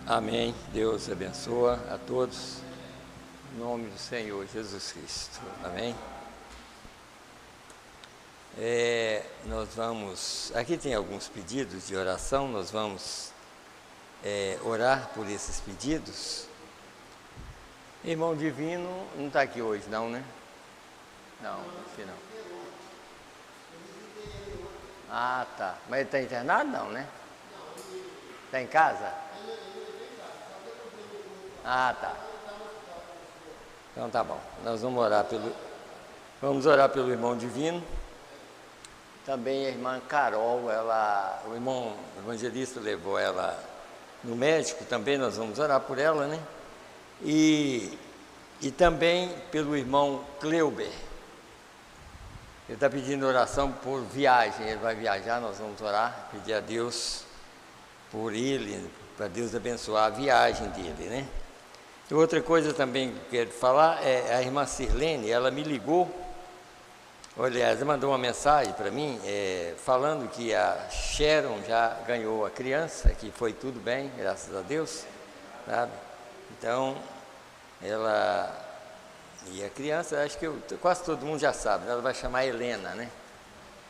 Amém. Deus abençoa a todos. Em nome do Senhor Jesus Cristo. Amém. Nós vamos... Aqui tem alguns pedidos de oração. Nós vamos orar por esses pedidos. Irmão Divino não está aqui hoje, não, né? Não, acho que não. Ah, tá. Mas ele está internado, não, né? Está em casa? Ah, tá. Então tá bom. Nós vamos orar pelo irmão Divino. Também a irmã Carol, o irmão evangelista levou ela no médico, também nós vamos orar por ela, né? E também pelo irmão Cleuber. Ele está pedindo oração por viagem, ele vai viajar, nós vamos orar, pedir a Deus por ele, para Deus abençoar a viagem dele, né? E outra coisa também que eu quero falar é a irmã Sirlene, ela me ligou, aliás, ela mandou uma mensagem para mim, falando que a Sharon já ganhou a criança, que foi tudo bem, graças a Deus, sabe? Então, ela... E a criança, acho que quase todo mundo já sabe, ela vai chamar Helena, né?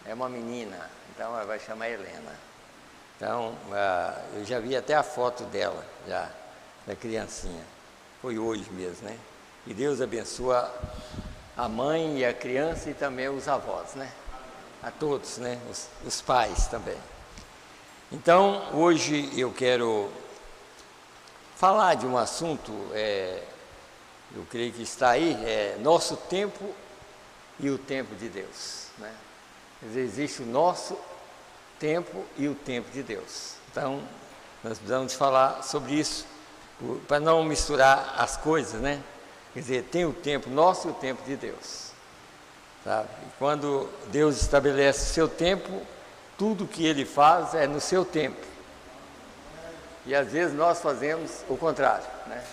É uma menina, então ela vai chamar Helena. Então, eu já vi até a foto dela, já, da criancinha. Foi hoje mesmo, né? E Deus abençoa a mãe e a criança e também os avós, né? A todos, né? Os pais também. Então, hoje eu quero falar de um assunto, eu creio que está aí, nosso tempo e o tempo de Deus, né? Quer dizer, existe o nosso tempo e o tempo de Deus. Então, nós precisamos falar sobre isso, para não misturar as coisas, né? Quer dizer, tem o tempo nosso e o tempo de Deus, sabe? E quando Deus estabelece o seu tempo, tudo que Ele faz é no seu tempo. E às vezes nós fazemos o contrário, né?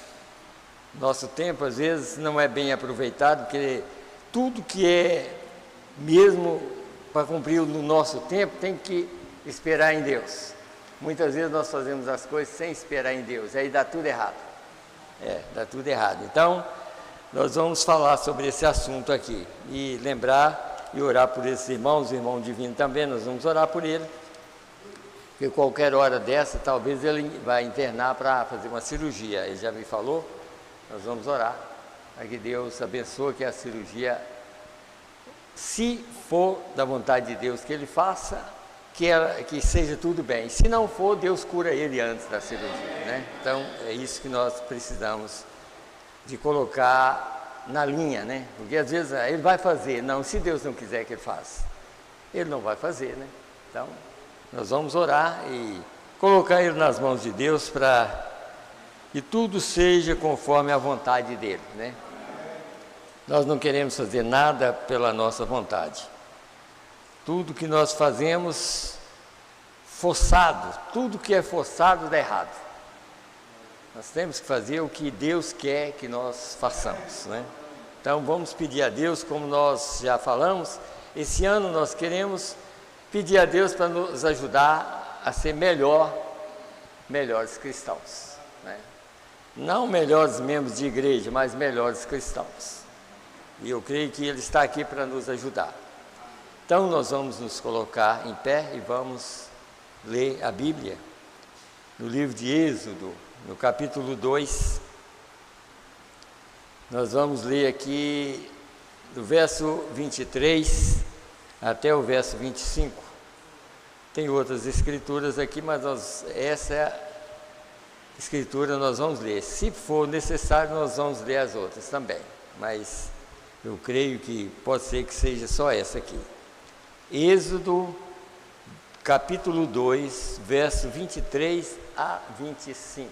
Nosso tempo às vezes não é bem aproveitado, porque tudo que é mesmo para cumprir no nosso tempo tem que esperar em Deus. Muitas vezes nós fazemos as coisas sem esperar em Deus, aí dá tudo errado. Dá tudo errado. Então, nós vamos falar sobre esse assunto aqui e lembrar e orar por esses irmãos, o irmão Divino também, nós vamos orar por ele, porque qualquer hora dessa, talvez ele vai internar para fazer uma cirurgia, ele já me falou, nós vamos orar, para que Deus abençoe que a cirurgia, se for da vontade de Deus que ele faça, que seja tudo bem. Se não for, Deus cura ele antes da cirurgia, né? Então, é isso que nós precisamos de colocar na linha, né? Porque às vezes ele vai fazer, não, se Deus não quiser que ele faça, ele não vai fazer, né? Então, nós vamos orar e colocar ele nas mãos de Deus para que tudo seja conforme a vontade dele, né? Nós não queremos fazer nada pela nossa vontade. Tudo que nós fazemos forçado, tudo que é forçado dá errado. Nós temos que fazer o que Deus quer que nós façamos, né? Então vamos pedir a Deus, como nós já falamos, esse ano nós queremos pedir a Deus para nos ajudar a ser melhores cristãos, né? Não melhores membros de igreja, mas melhores cristãos. E eu creio que Ele está aqui para nos ajudar. Então nós vamos nos colocar em pé e vamos ler a Bíblia no livro de Êxodo, no capítulo 2. Nós vamos ler aqui do verso 23 até o verso 25. Tem outras escrituras aqui, mas essa escritura nós vamos ler. Se for necessário, nós vamos ler as outras também, mas eu creio que pode ser que seja só essa aqui. Êxodo, capítulo 2, verso 23 a 25.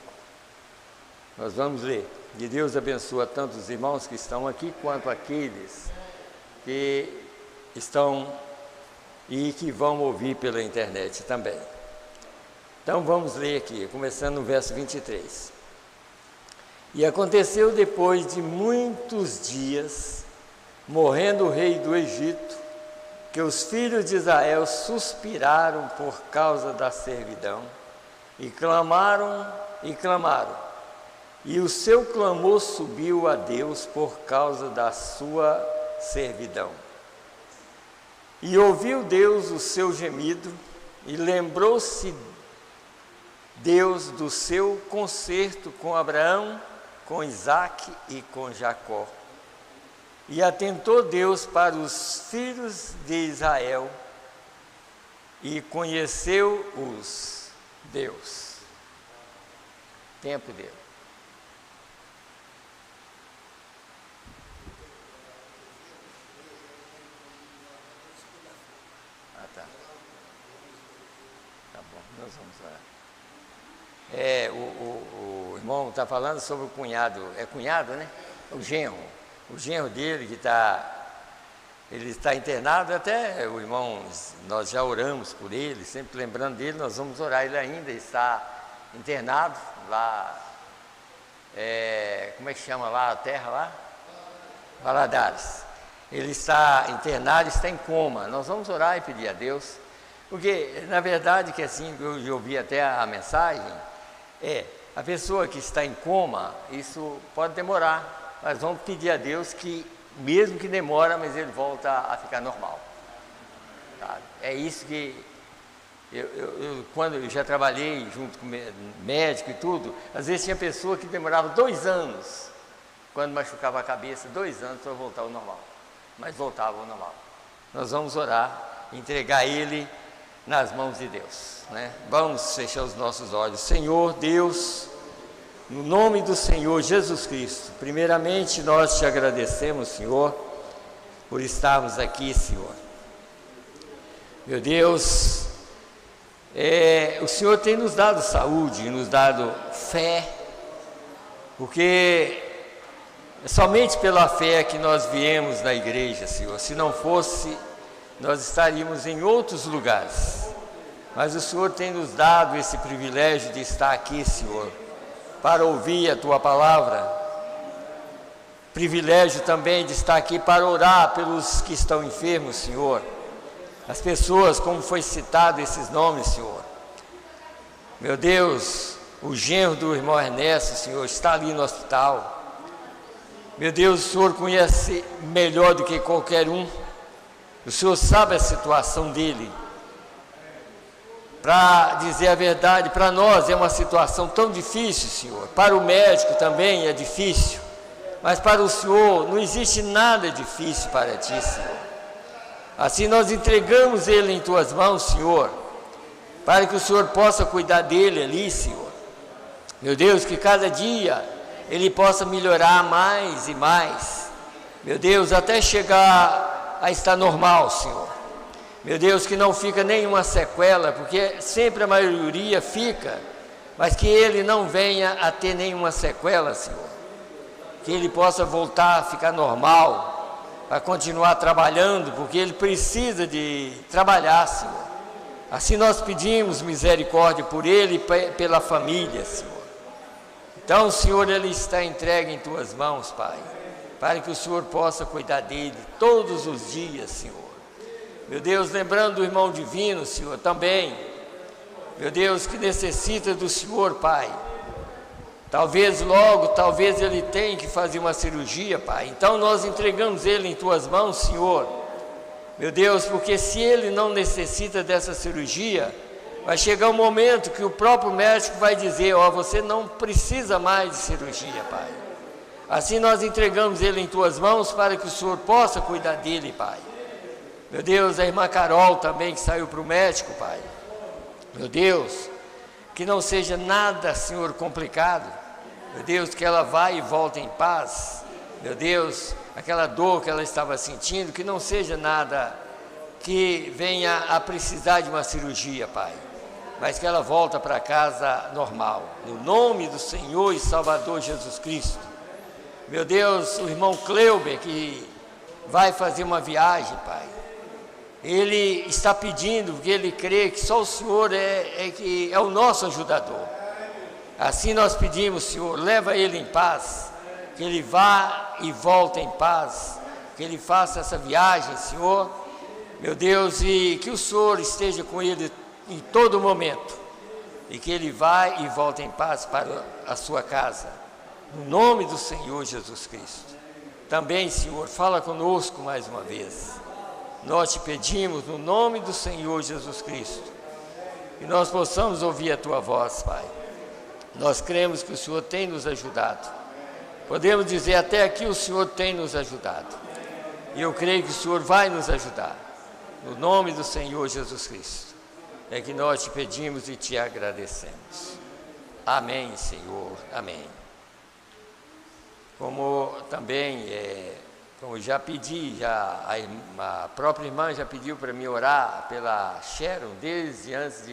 Nós vamos ler. E Deus abençoa tanto os irmãos que estão aqui, quanto aqueles que estão e que vão ouvir pela internet também. Então vamos ler aqui, começando no verso 23. E aconteceu depois de muitos dias, morrendo o rei do Egito, que os filhos de Israel suspiraram por causa da servidão E clamaram e clamaram. E o seu clamor subiu a Deus por causa da sua servidão. E ouviu Deus o seu gemido, e lembrou-se Deus do seu concerto com Abraão, com Isaque e com Jacó. E atentou Deus para os filhos de Israel, e conheceu-os Deus. Tempo dele. Tá. Tá bom, nós vamos orar. O irmão está falando sobre o cunhado, é cunhado, né? O genro dele que ele está internado, até o irmão, nós já oramos por ele, sempre lembrando dele, nós vamos orar, ele ainda está internado lá, como é que chama lá a terra lá? Valadares. Ele está internado, está em coma, nós vamos orar e pedir a Deus, porque na verdade que assim, eu ouvi até a mensagem, a pessoa que está em coma, isso pode demorar, mas vamos pedir a Deus que, mesmo que demora, mas ele volta a ficar normal. Tá? É isso que, quando eu já trabalhei junto com médico e tudo, às vezes tinha pessoa que demorava 2 anos, quando machucava a cabeça, 2 anos para voltar ao normal, mas voltava ao normal. Nós vamos orar, entregar ele nas mãos de Deus, né? Vamos fechar os nossos olhos. Senhor Deus, no nome do Senhor Jesus Cristo, primeiramente nós te agradecemos, Senhor, por estarmos aqui, Senhor. Meu Deus, o Senhor tem nos dado saúde, nos dado fé, porque é somente pela fé que nós viemos na igreja, Senhor. Se não fosse, nós estaríamos em outros lugares. Mas o Senhor tem nos dado esse privilégio de estar aqui, Senhor, para ouvir a Tua palavra. Privilégio também de estar aqui para orar pelos que estão enfermos, Senhor. As pessoas, como foi citado esses nomes, Senhor. Meu Deus, o genro do irmão Ernesto, Senhor, está ali no hospital. Meu Deus, o Senhor conhece melhor do que qualquer um. O Senhor sabe a situação dele. Para dizer a verdade, para nós é uma situação tão difícil, Senhor. Para o médico também é difícil. Mas para o Senhor não existe nada difícil para Ti, Senhor. Assim nós entregamos ele em Tuas mãos, Senhor, para que o Senhor possa cuidar dele ali, Senhor. Meu Deus, que cada dia ele possa melhorar mais e mais. Meu Deus, até chegar a estar normal, Senhor. Meu Deus, que não fica nenhuma sequela, porque sempre a maioria fica, mas que ele não venha a ter nenhuma sequela, Senhor. Que ele possa voltar a ficar normal, para continuar trabalhando, porque ele precisa de trabalhar, Senhor. Assim nós pedimos misericórdia por ele e pela família, Senhor. Então, Senhor, ele está entregue em Tuas mãos, Pai, para que o Senhor possa cuidar dele todos os dias, Senhor. Meu Deus, lembrando do irmão Divino, Senhor, também, meu Deus, que necessita do Senhor, Pai. Talvez ele tenha que fazer uma cirurgia, Pai. Então nós entregamos ele em Tuas mãos, Senhor. Meu Deus, porque se ele não necessita dessa cirurgia, vai chegar um momento que o próprio médico vai dizer, você não precisa mais de cirurgia, Pai. Assim nós entregamos ele em Tuas mãos para que o Senhor possa cuidar dele, Pai. Meu Deus, a irmã Carol também que saiu para o médico, Pai. Meu Deus, que não seja nada, Senhor, complicado. Meu Deus, que ela vá e volte em paz. Meu Deus, aquela dor que ela estava sentindo, que não seja nada que venha a precisar de uma cirurgia, Pai. Mas que ela volta para casa normal. No nome do Senhor e Salvador Jesus Cristo. Meu Deus, o irmão Cleuber que vai fazer uma viagem, Pai. Ele está pedindo, porque ele crê que só o Senhor é o nosso ajudador. Assim nós pedimos, Senhor, leva ele em paz, que ele vá e volte em paz, que ele faça essa viagem, Senhor, meu Deus, e que o Senhor esteja com ele em todo momento. e que ele vai e volta em paz para a sua casa, no nome do Senhor Jesus Cristo. Também, Senhor, fala conosco mais uma vez. Nós te pedimos no nome do Senhor Jesus Cristo, que nós possamos ouvir a tua voz, Pai. Nós cremos que o Senhor tem nos ajudado. Podemos dizer, até aqui o Senhor tem nos ajudado. E eu creio que o Senhor vai nos ajudar. No nome do Senhor Jesus Cristo, é que nós te pedimos e te agradecemos. Amém, Senhor. Amém. Como também, como já pedi, a própria irmã já pediu para mim orar pela Sharon, desde antes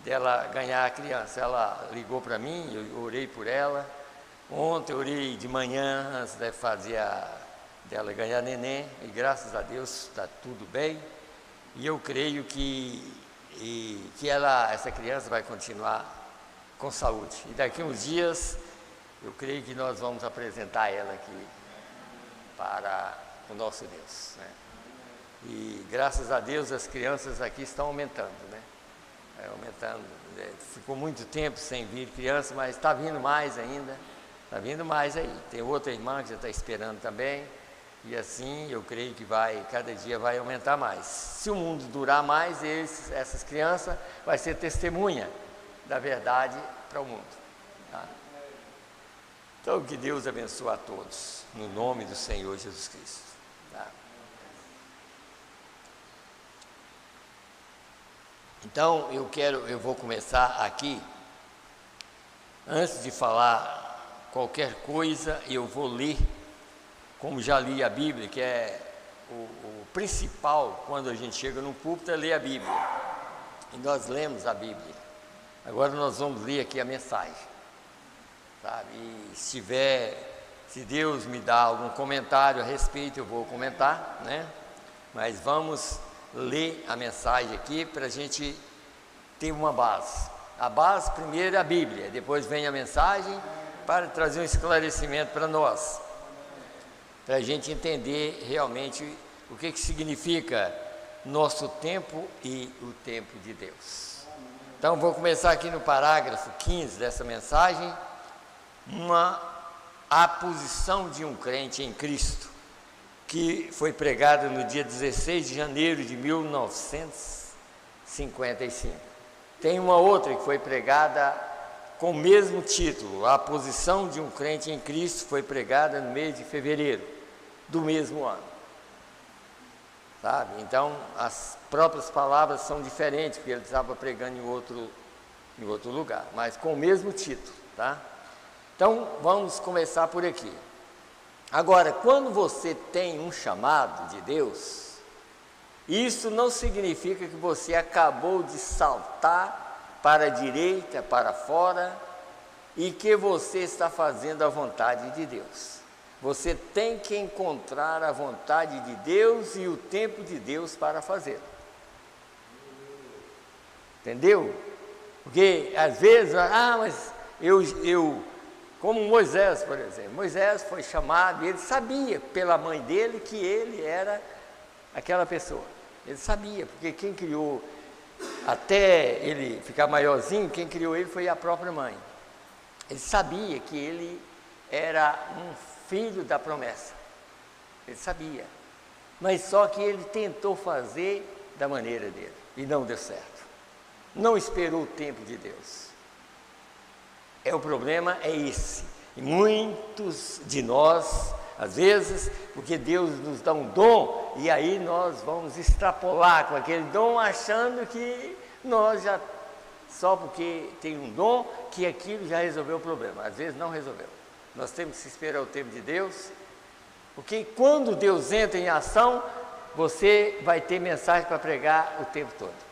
dela ganhar a criança. Ela ligou para mim, eu orei por ela. Ontem eu orei de manhã, antes de fazer dela ganhar neném, e graças a Deus está tudo bem. E eu creio que essa criança vai continuar com saúde. E daqui uns dias, eu creio que nós vamos apresentar ela aqui para o nosso Deus, né? E graças a Deus as crianças aqui estão aumentando, né? Aumentando. Ficou muito tempo sem vir criança, mas está vindo mais ainda. Está vindo mais aí. Tem outra irmã que já está esperando também. E assim eu creio que cada dia vai aumentar mais. Se o mundo durar mais, essas crianças vai ser testemunha da verdade para o mundo. Tá? Então que Deus abençoe a todos, no nome do Senhor Jesus Cristo. Tá? Então eu vou começar aqui. Antes de falar qualquer coisa, eu vou ler, como já li a Bíblia, que é o principal quando a gente chega no púlpito, é ler a Bíblia. E nós lemos a Bíblia. Agora nós vamos ler aqui a mensagem. Sabe? E se Deus me dá algum comentário a respeito, eu vou comentar, né? Mas vamos ler a mensagem aqui para a gente ter uma base. A base primeiro é a Bíblia, depois vem a mensagem para trazer um esclarecimento para nós, para a gente entender realmente o que significa nosso tempo e o tempo de Deus. Então vou começar aqui no parágrafo 15 dessa mensagem, a posição de um crente em Cristo, que foi pregada no dia 16 de janeiro de 1955. Tem uma outra que foi pregada com o mesmo título, a posição de um crente em Cristo, foi pregada no mês de fevereiro do mesmo ano. Sabe? Então, as próprias palavras são diferentes, porque ele estava pregando em outro lugar, mas com o mesmo título, tá? Então, vamos começar por aqui. Agora, quando você tem um chamado de Deus, isso não significa que você acabou de saltar para a direita, para fora, e que você está fazendo a vontade de Deus. Você tem que encontrar a vontade de Deus e o tempo de Deus para fazê-lo. Entendeu? Porque às vezes, mas eu como Moisés, por exemplo. Moisés foi chamado e ele sabia pela mãe dele que ele era aquela pessoa. Ele sabia, porque quem criou, até ele ficar maiorzinho, quem criou ele foi a própria mãe. Ele sabia que ele era um filho da promessa. Ele sabia. Mas só que ele tentou fazer da maneira dele e não deu certo. Não esperou o tempo de Deus. O problema é esse. E muitos de nós, às vezes, porque Deus nos dá um dom, e aí nós vamos extrapolar com aquele dom, achando que nós já, só porque tem um dom, que aquilo já resolveu o problema. Às vezes não resolveu. Nós temos que esperar o tempo de Deus, porque quando Deus entra em ação, você vai ter mensagem para pregar o tempo todo.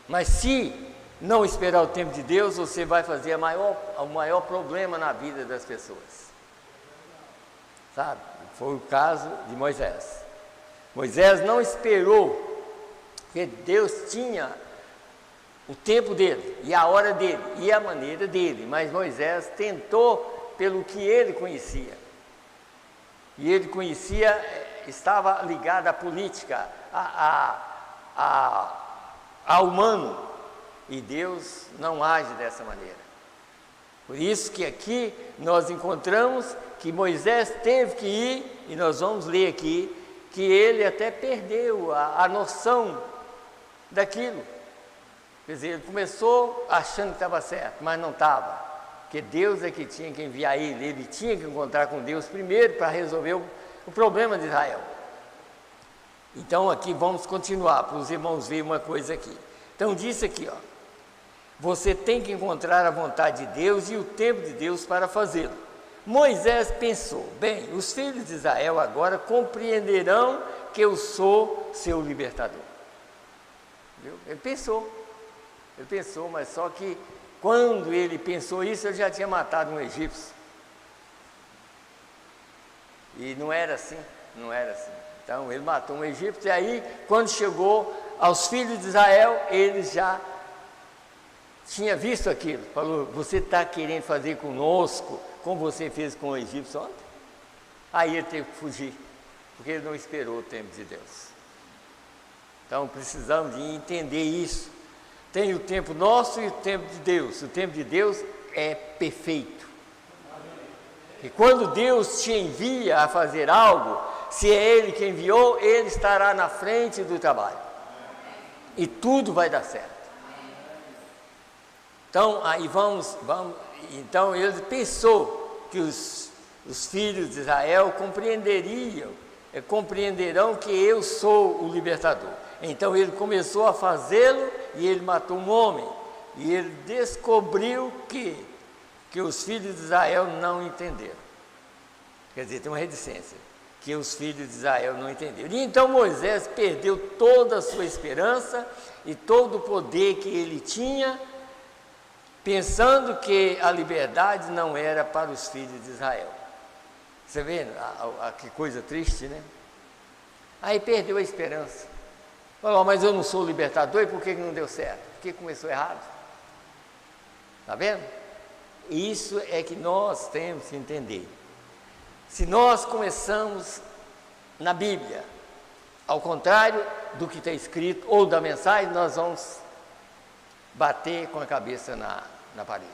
Mas se não esperar o tempo de Deus, você vai fazer o maior problema na vida das pessoas. Sabe? Foi o caso de Moisés. Moisés não esperou, porque Deus tinha o tempo dele, e a hora dele, e a maneira dele, mas Moisés tentou pelo que ele conhecia. E ele conhecia, estava ligado à política, ao humano. E Deus não age dessa maneira. Por isso que aqui nós encontramos que Moisés teve que ir, e nós vamos ler aqui, que ele até perdeu a noção daquilo. Quer dizer, ele começou achando que estava certo, mas não estava. Porque Deus é que tinha que enviar ele tinha que encontrar com Deus primeiro para resolver o problema de Israel. Então aqui vamos continuar, para os irmãos verem uma coisa aqui. Então disse aqui, ó, você tem que encontrar a vontade de Deus e o tempo de Deus para fazê-lo. Moisés pensou, bem, os filhos de Israel agora compreenderão que eu sou seu libertador. Viu? Ele pensou, mas só que quando ele pensou isso, ele já tinha matado um egípcio. E não era assim. Então ele matou um egípcio, e aí quando chegou aos filhos de Israel, eles já tinha visto aquilo, falou, você está querendo fazer conosco como você fez com o egípcio ontem? Aí ele teve que fugir, porque ele não esperou o tempo de Deus. Então precisamos de entender isso. Tem o tempo nosso e o tempo de Deus. O tempo de Deus é perfeito. E quando Deus te envia a fazer algo, se é Ele que enviou, Ele estará na frente do trabalho. E tudo vai dar certo. Então, aí então ele pensou que os filhos de Israel compreenderão que eu sou o libertador. Então ele começou a fazê-lo e ele matou um homem. E ele descobriu que os filhos de Israel não entenderam. Quer dizer, tem uma reticência, que os filhos de Israel não entenderam. E então Moisés perdeu toda a sua esperança e todo o poder que ele tinha, pensando que a liberdade não era para os filhos de Israel. Você vê que coisa triste, né? Aí perdeu a esperança. Falou, mas eu não sou libertador, e por que não deu certo? Porque começou errado. Está vendo? Isso é que nós temos que entender. Se nós começamos na Bíblia, ao contrário do que está escrito, ou da mensagem, nós vamos bater com a cabeça na parede.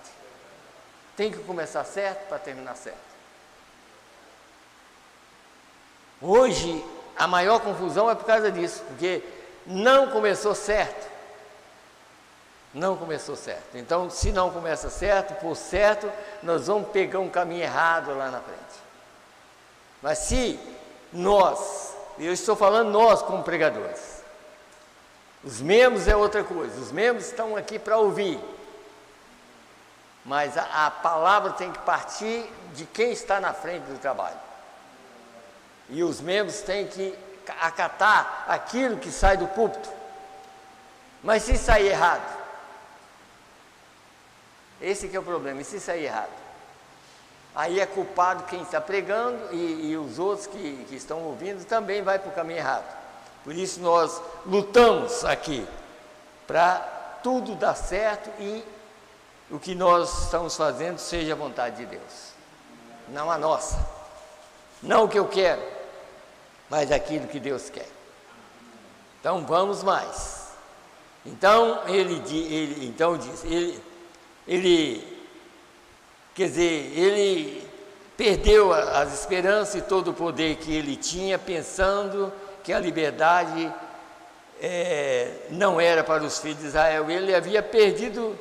Tem que começar certo para terminar certo. Hoje, a maior confusão é por causa disso, porque não começou certo. Então, se não começa certo, por certo, nós vamos pegar um caminho errado lá na frente. Mas se nós, eu estou falando nós como pregadores, os membros é outra coisa, os membros estão aqui para ouvir, mas a palavra tem que partir de quem está na frente do trabalho, e os membros têm que acatar aquilo que sai do púlpito. Mas se sair errado, esse que é o problema, e se sair errado, aí é culpado quem está pregando e os outros que estão ouvindo também vai para o caminho errado. Por isso nós lutamos aqui para tudo dar certo e o que nós estamos fazendo seja a vontade de Deus, não a nossa, não o que eu quero, mas aquilo que Deus quer. Então vamos mais. Então ele perdeu as esperanças e todo o poder que ele tinha, pensando que a liberdade não era para os filhos de Israel. Ele havia perdido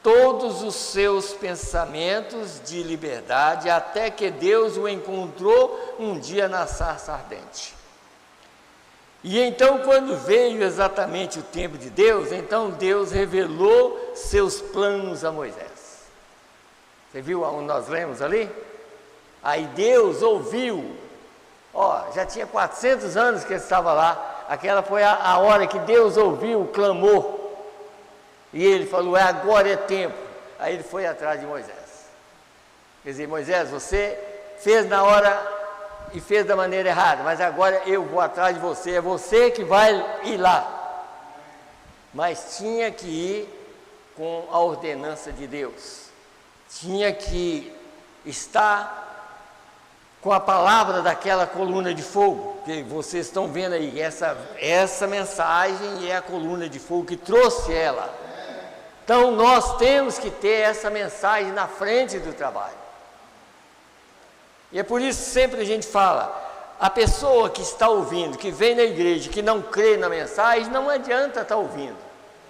todos os seus pensamentos de liberdade, até que Deus o encontrou um dia na sarça ardente. E então, quando veio exatamente o tempo de Deus, então Deus revelou seus planos a Moisés. Você viu onde nós lemos ali? Aí Deus ouviu, já tinha 400 anos que ele estava lá, aquela foi a hora que Deus ouviu o clamor, e ele falou, agora é tempo. Aí ele foi atrás de Moisés. Quer dizer, Moisés, você fez na hora e fez da maneira errada, mas agora eu vou atrás de você, é você que vai ir lá. Mas tinha que ir com a ordenança de Deus, tinha que estar com a palavra daquela coluna de fogo, que vocês estão vendo aí, essa mensagem é a coluna de fogo que trouxe ela. Então nós temos que ter essa mensagem na frente do trabalho. E é por isso que sempre a gente fala, a pessoa que está ouvindo, que vem na igreja, que não crê na mensagem, não adianta estar ouvindo.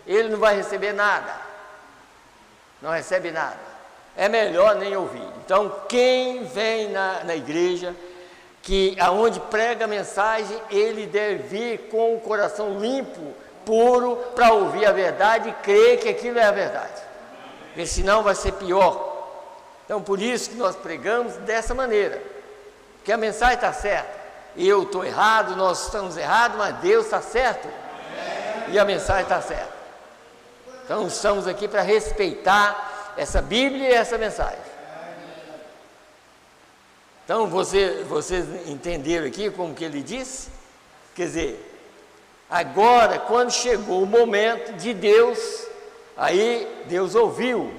Ele não vai receber nada. Não recebe nada. É melhor nem ouvir. Então quem vem na igreja, que aonde prega a mensagem, ele deve vir com o coração limpo, puro, para ouvir a verdade e crer que aquilo é a verdade. Porque senão vai ser pior. Então por isso que nós pregamos dessa maneira. Porque a mensagem está certa. Eu estou errado, nós estamos errados, mas Deus está certo. E a mensagem está certa. Então estamos aqui para respeitar essa Bíblia e essa mensagem. Então vocês entenderam aqui como que ele disse? Quer dizer, agora quando chegou o momento de Deus, aí Deus ouviu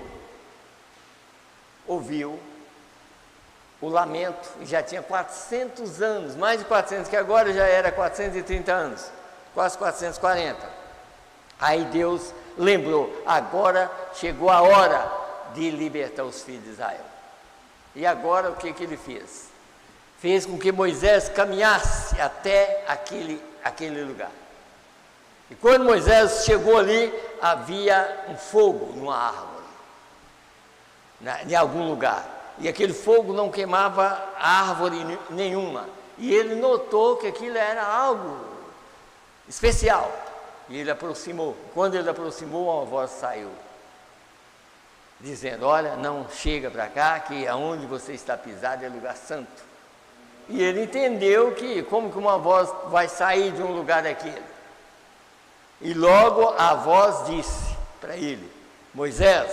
o lamento, já tinha 400 anos, mais de 400, que agora já era 430 anos, quase 440. Aí Deus lembrou, agora chegou a hora de libertar os filhos de Israel. E agora o que ele fez? Fez com que Moisés caminhasse até aquele lugar. E quando Moisés chegou ali, havia um fogo numa árvore, em algum lugar. E aquele fogo não queimava árvore nenhuma. E ele notou que aquilo era algo especial. E ele aproximou. Quando ele aproximou, uma voz saiu, dizendo, olha, não chega para cá, que aonde você está pisado é lugar santo. E ele entendeu que, como que uma voz vai sair de um lugar daquele? E logo a voz disse para ele, Moisés,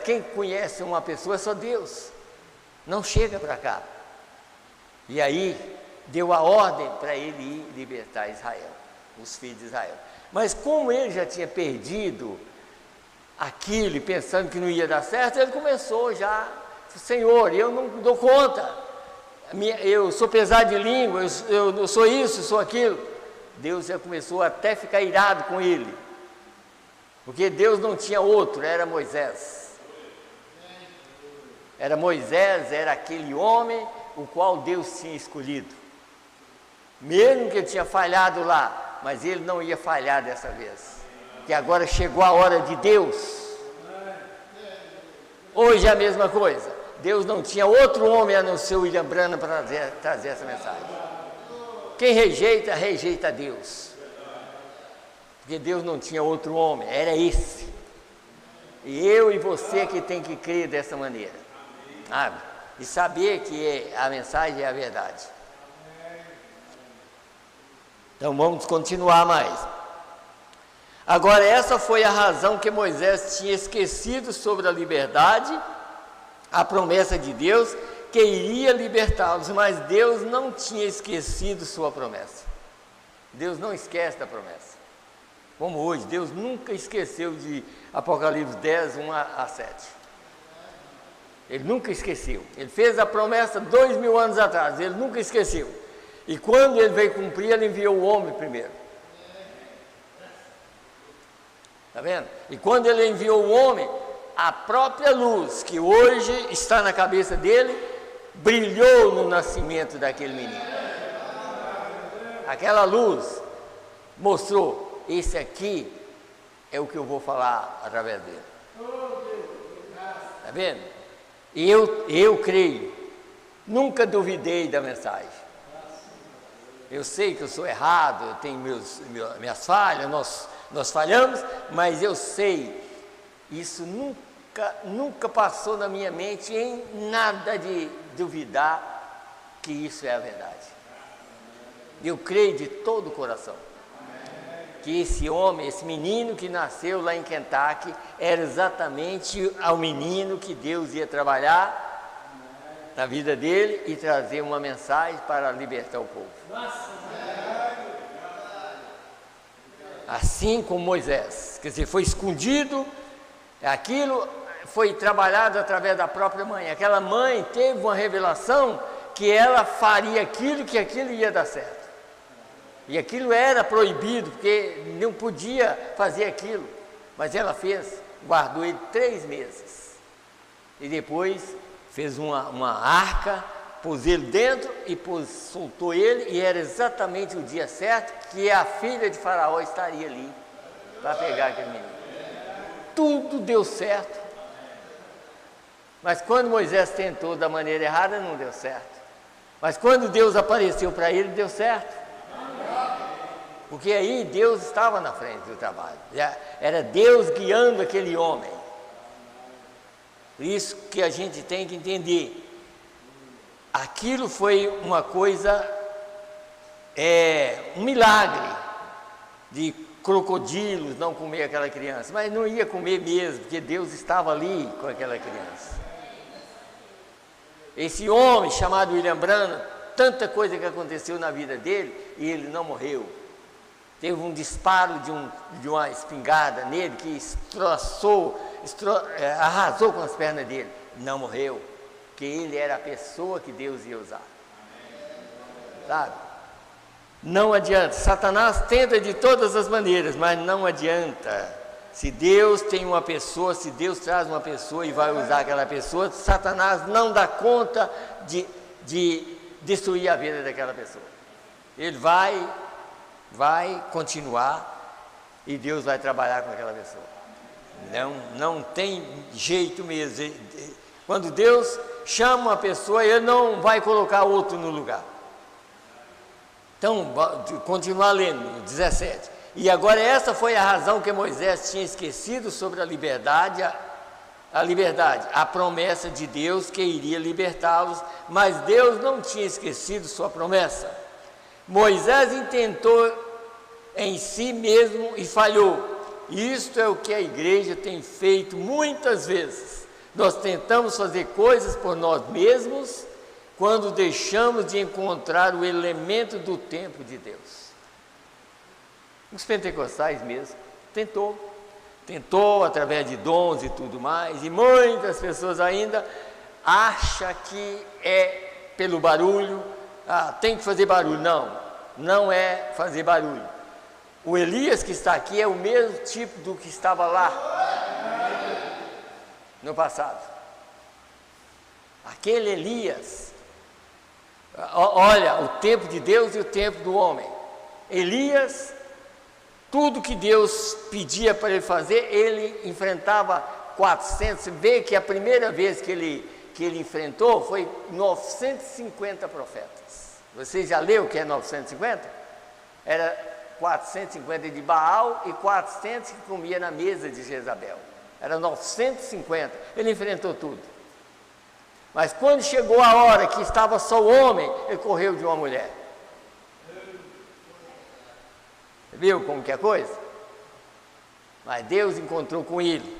quem conhece uma pessoa é só Deus, não chega para cá. E aí deu a ordem para ele ir libertar Israel, os filhos de Israel. Mas como ele já tinha perdido aquilo, pensando que não ia dar certo, ele começou já, Senhor, eu não dou conta, eu sou pesado de língua, eu sou isso, eu sou aquilo. Deus já começou até a ficar irado com ele, porque Deus não tinha outro, era Moisés. Era aquele homem o qual Deus tinha escolhido. Mesmo que ele tinha falhado lá, mas ele não ia falhar dessa vez. Que agora chegou a hora de Deus. Hoje é a mesma coisa. Deus não tinha outro homem a não ser o William Branham para trazer essa mensagem. Quem rejeita, rejeita Deus. Porque Deus não tinha outro homem, era esse. E eu e você que tem que crer dessa maneira, sabe? E saber que a mensagem é a verdade. Então vamos continuar mais. Agora essa foi a razão que Moisés tinha esquecido sobre a liberdade, a promessa de Deus, que iria libertá-los, mas Deus não tinha esquecido sua promessa. Deus não esquece da promessa. Como hoje, Deus nunca esqueceu de Apocalipse 10, 1 a 7. Ele nunca esqueceu. Ele fez a promessa 2000 anos atrás, ele nunca esqueceu. E quando ele veio cumprir, ele enviou o homem primeiro. Está vendo? E quando ele enviou o homem, a própria luz que hoje está na cabeça dele, brilhou no nascimento daquele menino. Aquela luz mostrou, esse aqui é o que eu vou falar através dele. Está vendo? E eu creio, nunca duvidei da mensagem. Eu sei que eu sou errado, eu tenho minhas falhas, nós falhamos, mas eu sei, isso nunca passou na minha mente em nada de duvidar que isso é a verdade. Eu creio de todo o coração que esse homem, esse menino que nasceu lá em Kentucky, era exatamente o menino que Deus ia trabalhar na vida dele e trazer uma mensagem para libertar o povo. Assim como Moisés, quer dizer, foi escondido, aquilo foi trabalhado através da própria mãe. Aquela mãe teve uma revelação que ela faria aquilo, que aquilo ia dar certo. E aquilo era proibido, porque não podia fazer aquilo. Mas ela guardou ele 3 meses. E depois fez uma arca, pôs ele dentro e soltou ele, e era exatamente o dia certo que a filha de Faraó estaria ali para pegar aquele menino. Tudo deu certo. Mas quando Moisés tentou da maneira errada, não deu certo. Mas quando Deus apareceu para ele, deu certo. Porque aí Deus estava na frente do trabalho. Era Deus guiando aquele homem. Isso que a gente tem que entender. Aquilo foi uma coisa, um milagre de crocodilos não comer aquela criança. Mas não ia comer mesmo, porque Deus estava ali com aquela criança. Esse homem chamado William Branham, tanta coisa que aconteceu na vida dele, e ele não morreu. Teve um disparo de uma espingarda nele que arrasou com as pernas dele. Não morreu, porque ele era a pessoa que Deus ia usar. Sabe? Não adianta. Satanás tenta de todas as maneiras, mas não adianta. Se Deus tem uma pessoa, se Deus traz uma pessoa e vai usar aquela pessoa, Satanás não dá conta de destruir a vida daquela pessoa. Ele vai continuar e Deus vai trabalhar com aquela pessoa. Não tem jeito mesmo. Quando Deus chama uma pessoa, Ele não vai colocar outro no lugar. Então, continuar lendo, 17. E agora essa foi a razão que Moisés tinha esquecido sobre a liberdade, a promessa de Deus que iria libertá-los, mas Deus não tinha esquecido sua promessa. Moisés intentou em si mesmo e falhou. Isto é o que a igreja tem feito muitas vezes. Nós tentamos fazer coisas por nós mesmos quando deixamos de encontrar o elemento do tempo de Deus. Os pentecostais mesmo tentou através de dons e tudo mais, e muitas pessoas ainda acham que é pelo barulho, tem que fazer barulho. Não é fazer barulho. O Elias que está aqui é o mesmo tipo do que estava lá no passado. Aquele Elias, olha, o tempo de Deus e o tempo do homem. Elias, tudo que Deus pedia para ele fazer, ele enfrentava 400. Você vê que a primeira vez que ele enfrentou foi 950 profetas. Você já leu o que é 950? Era 450 de Baal e 400 que comia na mesa de Jezabel. Era 950. Ele enfrentou tudo. Mas quando chegou a hora que estava só o homem, ele correu de uma mulher. Viu como que é a coisa? Mas Deus encontrou com ele.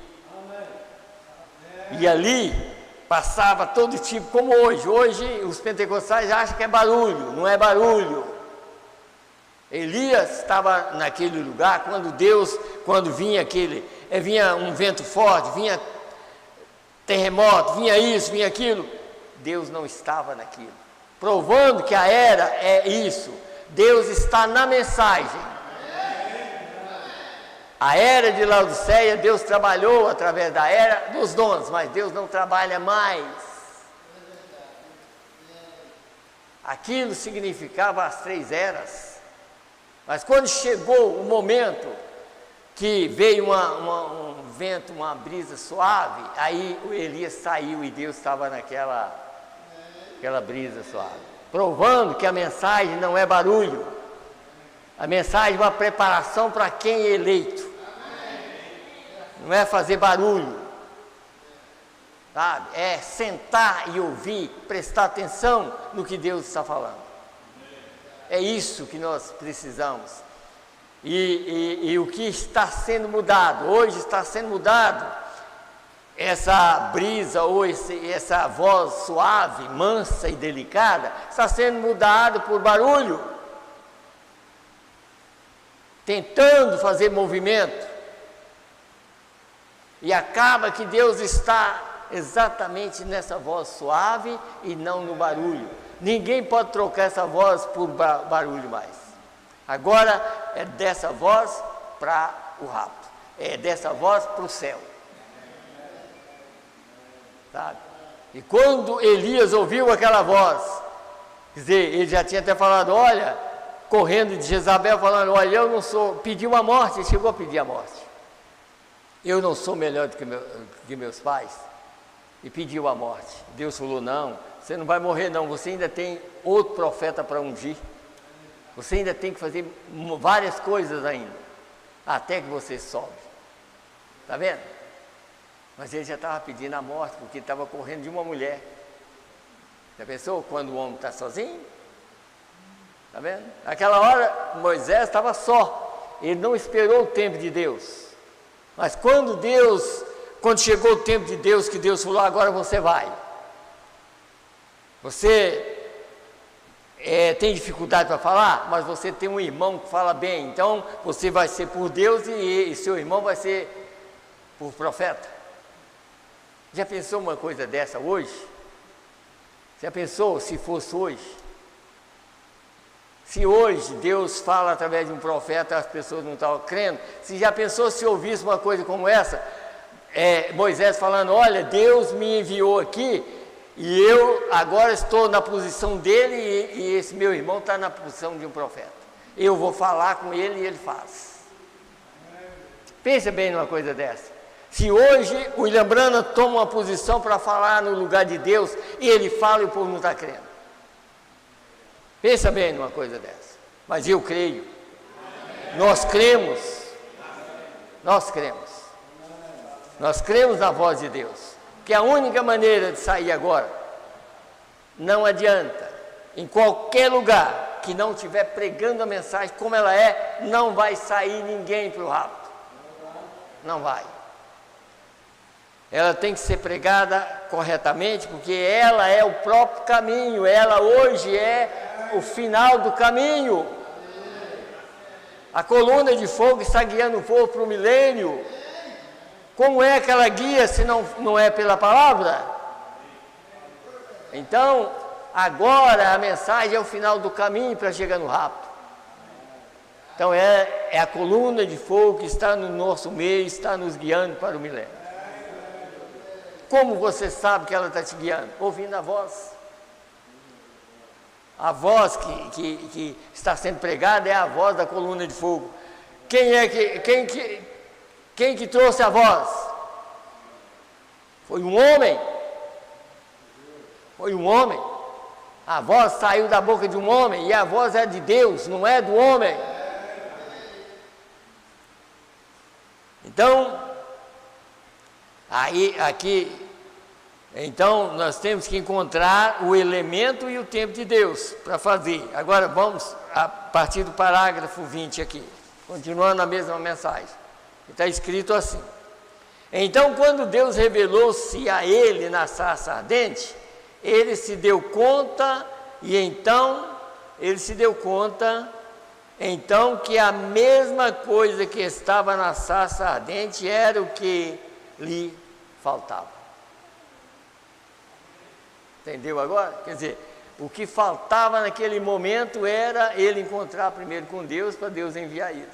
E ali passava todo tipo, como hoje. Hoje os pentecostais acham que é barulho. Não é barulho. Elias estava naquele lugar quando vinha vinha um vento forte, vinha terremoto, vinha isso, vinha aquilo. Deus não estava naquilo. Provando que a era é isso. Deus está na mensagem. A era de Laodiceia, Deus trabalhou através da era dos dons, mas Deus não trabalha mais. Aquilo significava as 3 eras. Mas quando chegou o momento que veio um vento, uma brisa suave, aí o Elias saiu e Deus estava naquela brisa suave. Provando que a mensagem não é barulho. A mensagem é uma preparação para quem é eleito. Não é fazer barulho, sabe? É sentar e ouvir, prestar atenção no que Deus está falando. É isso que nós precisamos. E o que está sendo mudado, hoje está sendo mudado, essa brisa ou essa voz suave, mansa e delicada, está sendo mudado por barulho, tentando fazer movimento. E acaba que Deus está exatamente nessa voz suave e não no barulho. Ninguém pode trocar essa voz por barulho mais. Agora é dessa voz para o rapto. dessa voz para o céu. Sabe? E quando Elias ouviu aquela voz, quer dizer, ele já tinha até falado, olha, correndo de Jezabel, falando, olha, eu não sou, pediu a morte, ele chegou a pedir a morte. Eu não sou melhor do que meus pais. E pediu a morte. Deus falou, não, você não vai morrer não, você ainda tem outro profeta para ungir. Você ainda tem que fazer várias coisas ainda, até que você sobe. Está vendo? Mas ele já estava pedindo a morte, porque ele estava correndo de uma mulher. Já pensou quando o homem está sozinho? Está vendo? Naquela hora, Moisés estava só. Ele não esperou o tempo de Deus. Mas quando chegou o tempo de Deus, que Deus falou, agora você vai. Você tem dificuldade para falar, mas você tem um irmão que fala bem. Então, você vai ser por Deus e seu irmão vai ser por profeta. Já pensou uma coisa dessa hoje? Já pensou se fosse hoje? Se hoje Deus fala através de um profeta, as pessoas não estavam crendo. Se já pensou se ouvisse uma coisa como essa? Moisés falando, olha, Deus me enviou aqui e eu agora estou na posição dele e esse meu irmão está na posição de um profeta. Eu vou falar com ele e ele faz. Pensa bem numa coisa dessa. Se hoje o William Branham toma uma posição para falar no lugar de Deus e ele fala e o povo não está crendo. Pensa bem numa coisa dessa. Mas eu creio. Nós cremos. Nós cremos. Nós cremos na voz de Deus. Que a única maneira de sair agora, não adianta. Em qualquer lugar que não estiver pregando a mensagem como ela é, não vai sair ninguém para o rapto. Não vai. Ela tem que ser pregada corretamente, porque ela é o próprio caminho. Ela hoje é o final do caminho. A coluna de fogo está guiando o povo para o milênio. Como é que ela guia se não é pela palavra? Então, agora a mensagem é o final do caminho para chegar no rapto. Então é a coluna de fogo que está no nosso meio, está nos guiando para o milênio. Como você sabe que ela está te guiando? Ouvindo a voz. A voz que está sendo pregada é a voz da coluna de fogo. Quem que trouxe a voz? Foi um homem. Foi um homem. A voz saiu da boca de um homem e a voz é de Deus, não é do homem. Então, então nós temos que encontrar o elemento e o tempo de Deus para fazer. Agora vamos a partir do parágrafo 20 aqui, continuando a mesma mensagem. Está escrito assim: então, quando Deus revelou-se a ele na sarça ardente, ele se deu conta que a mesma coisa que estava na sarça ardente era o que lhe faltava. Entendeu agora? Quer dizer, o que faltava naquele momento era ele encontrar primeiro com Deus, para Deus enviar ele.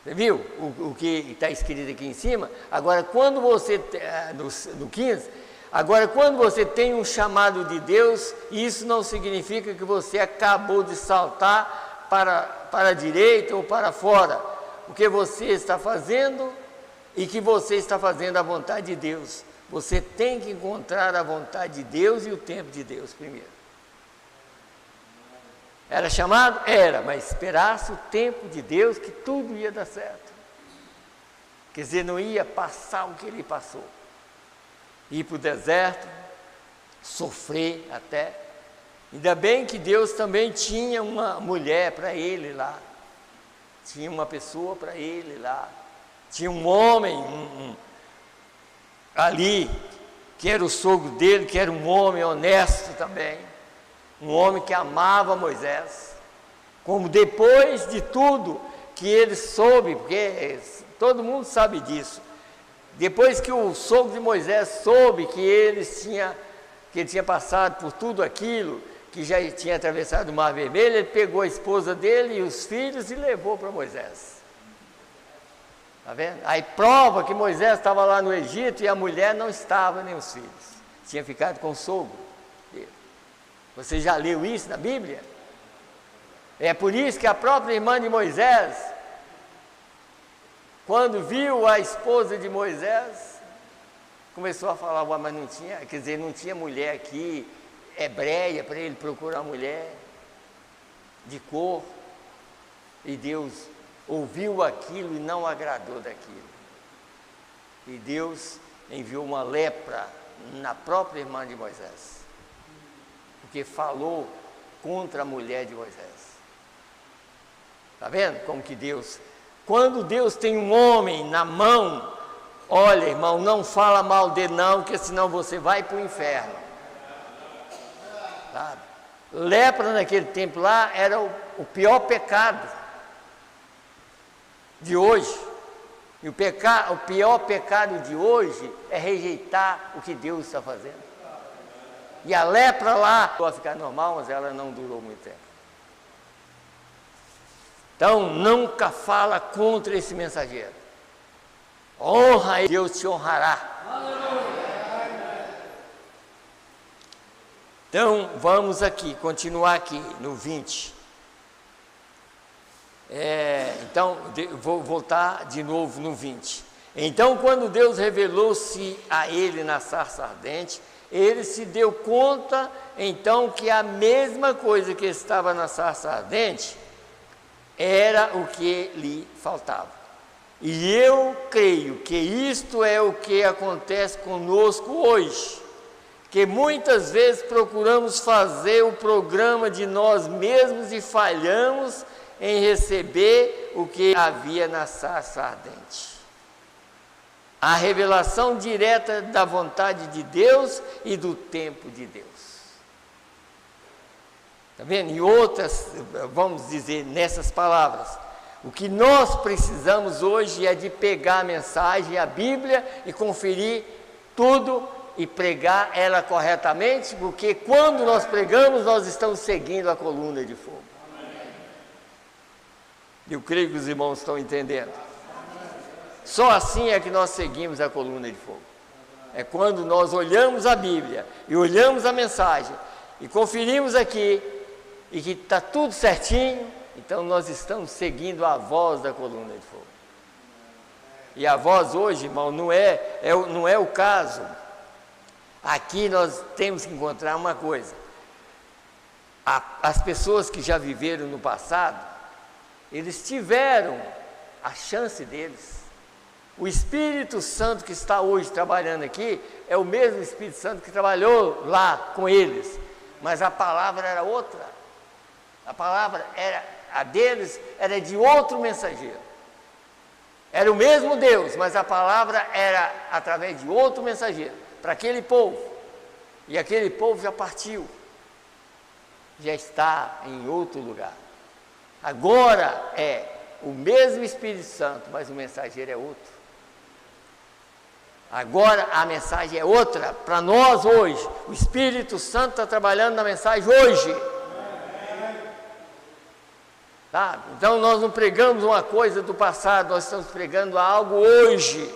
Você viu o que está escrito aqui em cima? Agora, quando você, no 15, agora quando você tem um chamado de Deus, isso não significa que você acabou de saltar para a direita ou para fora. O que você está fazendo e que você está fazendo a vontade de Deus. Você tem que encontrar a vontade de Deus e o tempo de Deus primeiro. Era chamado? Era, mas esperasse o tempo de Deus que tudo ia dar certo. Quer dizer, não ia passar o que ele passou. Ir para o deserto, sofrer até. Ainda bem que Deus também tinha uma mulher para ele lá. Tinha uma pessoa para ele lá. Tinha um homem ali, que era o sogro dele, que era um homem honesto também. Um homem que amava Moisés, como depois de tudo que ele soube, porque todo mundo sabe disso, depois que o sogro de Moisés soube que ele tinha passado por tudo aquilo, que já tinha atravessado o Mar Vermelho, ele pegou a esposa dele e os filhos e levou para Moisés. Está vendo? Aí prova que Moisés estava lá no Egito e a mulher não estava, nem os filhos. Tinha ficado com o sogro dele. Você já leu isso na Bíblia? É por isso que a própria irmã de Moisés, quando viu a esposa de Moisés, começou a falar, mas não tinha, quer dizer, não tinha mulher aqui, hebreia, para ele procurar mulher de cor. E Deus ouviu aquilo e não agradou daquilo. E Deus enviou uma lepra na própria irmã de Moisés, porque falou contra a mulher de Moisés. Está vendo como que Deus, quando Deus tem um homem na mão, olha, irmão, não fala mal dele não, porque senão você vai para o inferno. Sabe? Lepra naquele tempo lá era o pior pecado de hoje. E o pior pecado de hoje é rejeitar o que Deus está fazendo. E a lepra lá vai ficar normal, mas ela não durou muito tempo. Então, nunca fala contra esse mensageiro. Honra, Deus te honrará. Então, vamos aqui, continuar aqui no 20. Então, vou voltar de novo no 20. Então, quando Deus revelou-se a ele na sarça ardente, ele se deu conta, então, que a mesma coisa que estava na sarça ardente era o que lhe faltava. E eu creio que isto é o que acontece conosco hoje, que muitas vezes procuramos fazer o programa de nós mesmos e falhamos em receber o que havia na sarça ardente. A revelação direta da vontade de Deus e do tempo de Deus. Está vendo? E outras, vamos dizer nessas palavras, o que nós precisamos hoje é de pegar a mensagem, a Bíblia, e conferir tudo e pregar ela corretamente, porque quando nós pregamos, nós estamos seguindo a coluna de fogo. Eu creio que os irmãos estão entendendo. Só assim é que nós seguimos a coluna de fogo. É quando nós olhamos a Bíblia e olhamos a mensagem e conferimos aqui e que está tudo certinho, então nós estamos seguindo a voz da coluna de fogo. E a voz hoje, irmão, não é o caso. Aqui nós temos que encontrar uma coisa. As pessoas que já viveram no passado, eles tiveram a chance deles. O Espírito Santo que está hoje trabalhando aqui é o mesmo Espírito Santo que trabalhou lá com eles, mas a palavra era outra. A palavra a deles era de outro mensageiro. Era o mesmo Deus, mas a palavra era através de outro mensageiro, para aquele povo. E aquele povo já partiu, já está em outro lugar. Agora é o mesmo Espírito Santo, mas o mensageiro é outro. Agora a mensagem é outra para nós hoje. O Espírito Santo está trabalhando na mensagem hoje. Tá? Então nós não pregamos uma coisa do passado, nós estamos pregando algo hoje.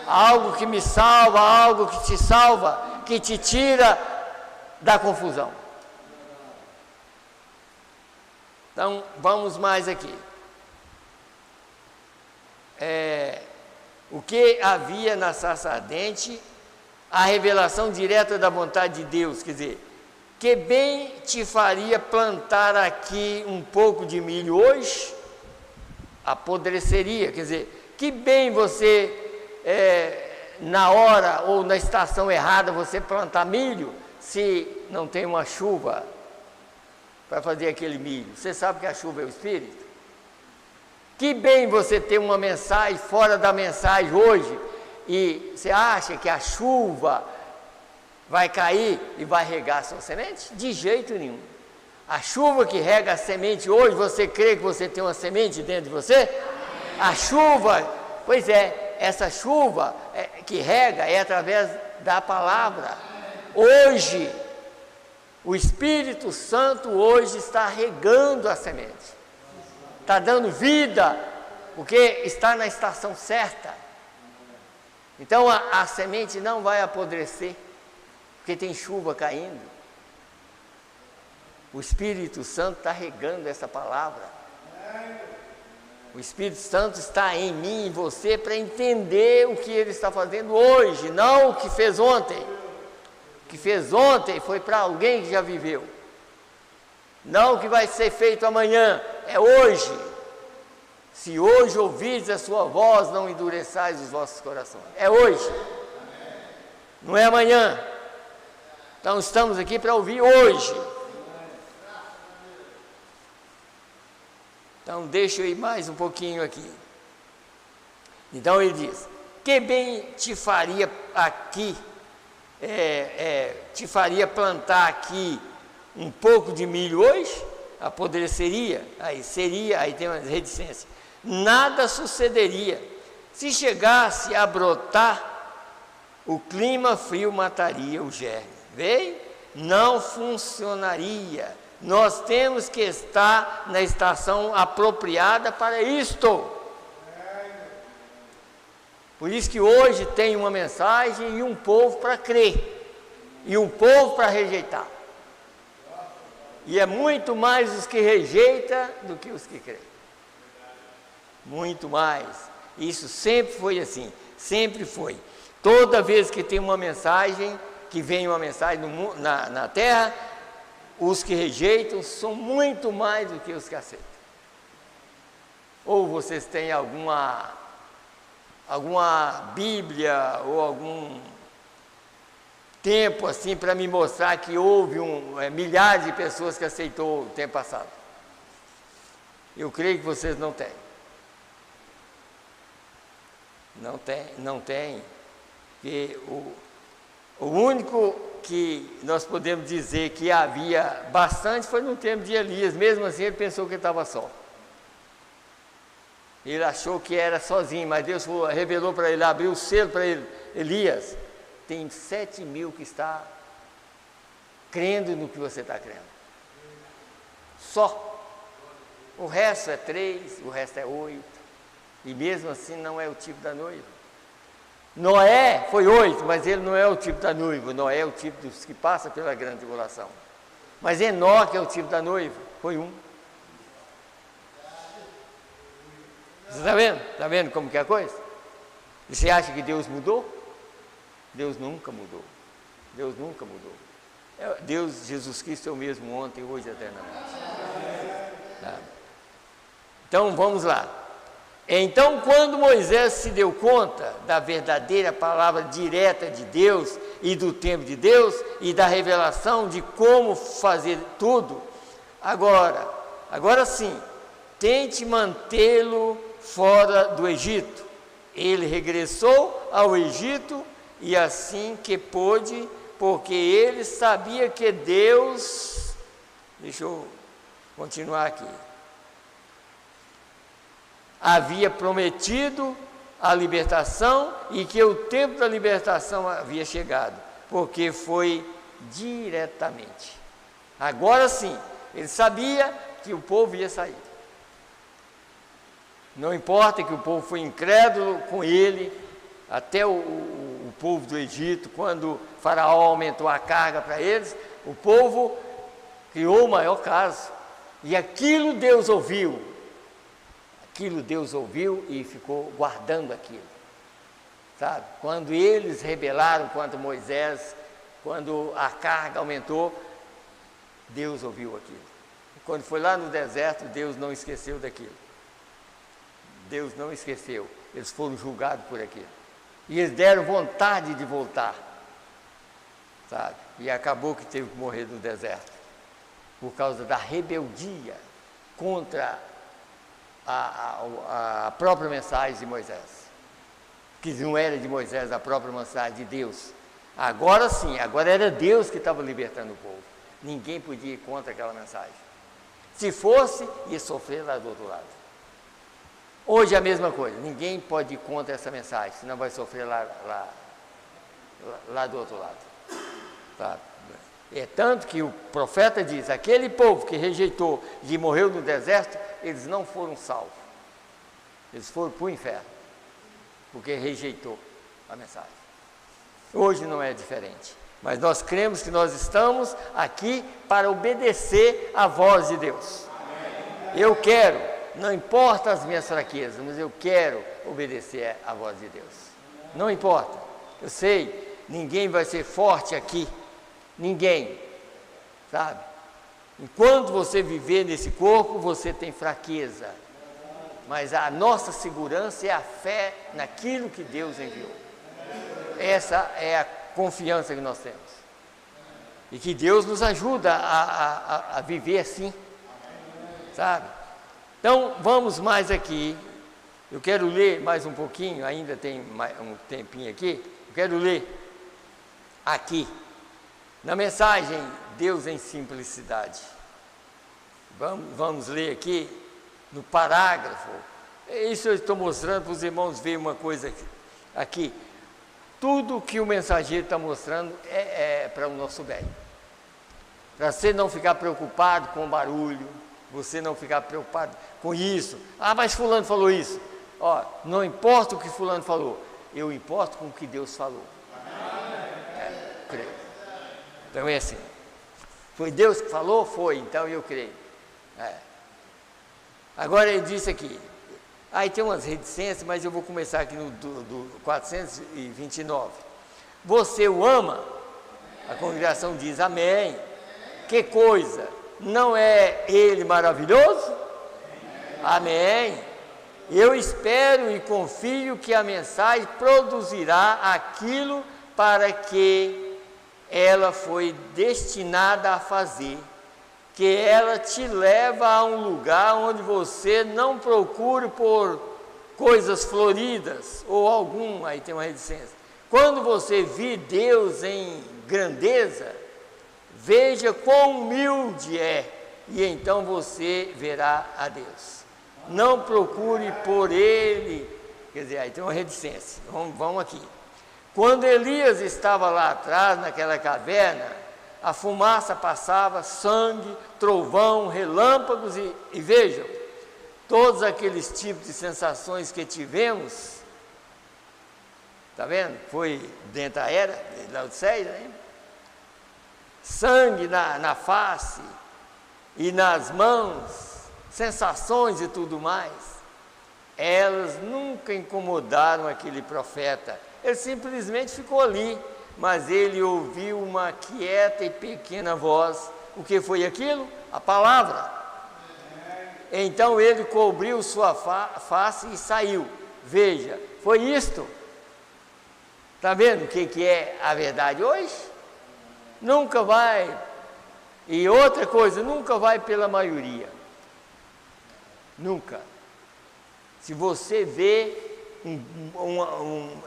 Algo que me salva, algo que te salva, que te tira da confusão. Então vamos mais aqui. O que havia na sarça ardente, a revelação direta da vontade de Deus, quer dizer, que bem te faria plantar aqui um pouco de milho hoje, apodreceria, quer dizer, que bem você, na hora ou na estação errada, você plantar milho, se não tem uma chuva para fazer aquele milho. Você sabe que a chuva é o Espírito? Que bem você ter uma mensagem fora da mensagem hoje, e você acha que a chuva vai cair e vai regar a sua semente? De jeito nenhum. A chuva que rega a semente hoje, você crê que você tem uma semente dentro de você? A chuva, pois é, essa chuva que rega é através da palavra. Hoje, o Espírito Santo hoje está regando a semente. Está dando vida porque está na estação certa. Então a semente não vai apodrecer, porque tem chuva caindo. O Espírito Santo está regando essa palavra. O Espírito Santo está em mim e em você para entender o que Ele está fazendo hoje, não o que fez ontem. O que fez ontem foi para alguém que já viveu. Não o que vai ser feito amanhã, é hoje. Se hoje ouvirdes a sua voz, não endureçais os vossos corações. É hoje, não é amanhã. Então estamos aqui para ouvir hoje. Então deixa eu ir mais um pouquinho aqui. Então ele diz: que bem te faria aqui, te faria plantar aqui um pouco de milho hoje? Apodreceria, aí tem uma reticência. Nada sucederia. Se chegasse a brotar, o clima frio mataria o germe. Veio? Não funcionaria. Nós temos que estar na estação apropriada para isto. Por isso que hoje tem uma mensagem e um povo para crer, e um povo para rejeitar. E é muito mais os que rejeitam do que os que creem. Muito mais. Isso sempre foi assim, sempre foi. Toda vez que tem uma mensagem, que vem uma mensagem na terra, os que rejeitam são muito mais do que os que aceitam. Ou vocês têm alguma Bíblia ou algum tempo assim para me mostrar que houve milhares de pessoas que aceitou o tempo passado? Eu creio que vocês não têm. Não tem. Que o único que nós podemos dizer que havia bastante foi no tempo de Elias. Mesmo assim ele pensou que ele estava só. Ele achou que era sozinho, mas Deus revelou para ele, abriu o selo para ele: Elias, tem 7.000 que está crendo no que você está crendo. Só. O resto é 3, o resto é 8. E mesmo assim não é o tipo da noiva. Noé foi 8, mas ele não é o tipo da noiva. Noé é o tipo dos que passa pela grande tribulação. Mas Enoque é o tipo da noiva, foi 1. Você está vendo? Está vendo como que é a coisa? E você acha que Deus mudou? Deus nunca mudou. Deus nunca mudou. Deus, Jesus Cristo é o mesmo ontem, hoje e eternamente. Tá? Então vamos lá. Então, quando Moisés se deu conta da verdadeira palavra direta de Deus e do tempo de Deus e da revelação de como fazer tudo, agora sim, tente mantê-lo fora do Egito. Ele regressou ao Egito e assim que pôde, porque ele sabia que Deus... Deixa eu continuar aqui. Havia prometido a libertação e que o tempo da libertação havia chegado, porque foi diretamente. Agora sim, ele sabia que o povo ia sair. Não importa que o povo foi incrédulo com ele, até o povo do Egito, quando Faraó aumentou a carga para eles, o povo criou o maior caso. E aquilo Deus ouviu e ficou guardando aquilo, sabe? Quando eles rebelaram contra Moisés, quando a carga aumentou, Deus ouviu aquilo. Quando foi lá no deserto, Deus não esqueceu daquilo. Deus não esqueceu, eles foram julgados por aquilo. E eles deram vontade de voltar, sabe? E acabou que teve que morrer no deserto, por causa da rebeldia contra a própria mensagem de Moisés, que não era de Moisés, a própria mensagem de Deus. Agora sim, agora era Deus que estava libertando o povo. Ninguém podia ir contra aquela mensagem. Se fosse, ia sofrer lá do outro lado. Hoje é a mesma coisa, ninguém pode ir contra essa mensagem, senão vai sofrer lá do outro lado. Tá? É tanto que o profeta diz: aquele povo que rejeitou e morreu no deserto, eles não foram salvos. Eles foram para o inferno, porque rejeitou a mensagem. Hoje não é diferente, mas nós cremos que nós estamos aqui para obedecer à voz de Deus. Eu quero, não importa as minhas fraquezas, mas eu quero obedecer à voz de Deus. Não importa, eu sei, ninguém vai ser forte aqui, ninguém, sabe? Enquanto você viver nesse corpo, você tem fraqueza, mas a nossa segurança é a fé naquilo que Deus enviou. Essa é a confiança que nós temos, e que Deus nos ajuda a viver assim, sabe? Então, vamos mais aqui. Eu quero ler mais um pouquinho, ainda tem um tempinho aqui. Eu quero ler aqui, na mensagem Deus em Simplicidade. Vamos ler aqui, no parágrafo. Isso eu estou mostrando para os irmãos verem uma coisa aqui. Tudo que o mensageiro está mostrando é para o nosso bem. Para você não ficar preocupado com o barulho, você não ficar preocupado com isso. Ah, mas fulano falou isso. Ó, não importa o que fulano falou, eu importo com o que Deus falou. Creio. Então é assim. Foi Deus que falou? Foi, então eu creio. Agora ele disse aqui. Aí tem umas reticências, mas eu vou começar aqui do 429. Você o ama? A congregação diz amém. Que coisa! Não é ele maravilhoso? Amém. Eu espero e confio que a mensagem produzirá aquilo para que ela foi destinada a fazer, que ela te leva a um lugar onde você não procure por coisas floridas ou algum, aí tem uma reticência. Quando você vir Deus em grandeza, veja quão humilde é, e então você verá a Deus. Não procure por ele, quer dizer, aí tem uma reticência. Vamos aqui. Quando Elias estava lá atrás, naquela caverna, a fumaça passava, sangue, trovão, relâmpagos e vejam, todos aqueles tipos de sensações que tivemos, está vendo? Foi dentro da era de Laodiceia, né? Sangue na face e nas mãos, sensações e tudo mais, elas nunca incomodaram aquele profeta. Ele simplesmente ficou ali, mas ele ouviu uma quieta e pequena voz. O que foi aquilo? A palavra. Então ele cobriu sua face e saiu. Veja, foi isto. Está vendo o que é a verdade hoje? Nunca vai, e outra coisa, nunca vai pela maioria. Nunca. Se você vê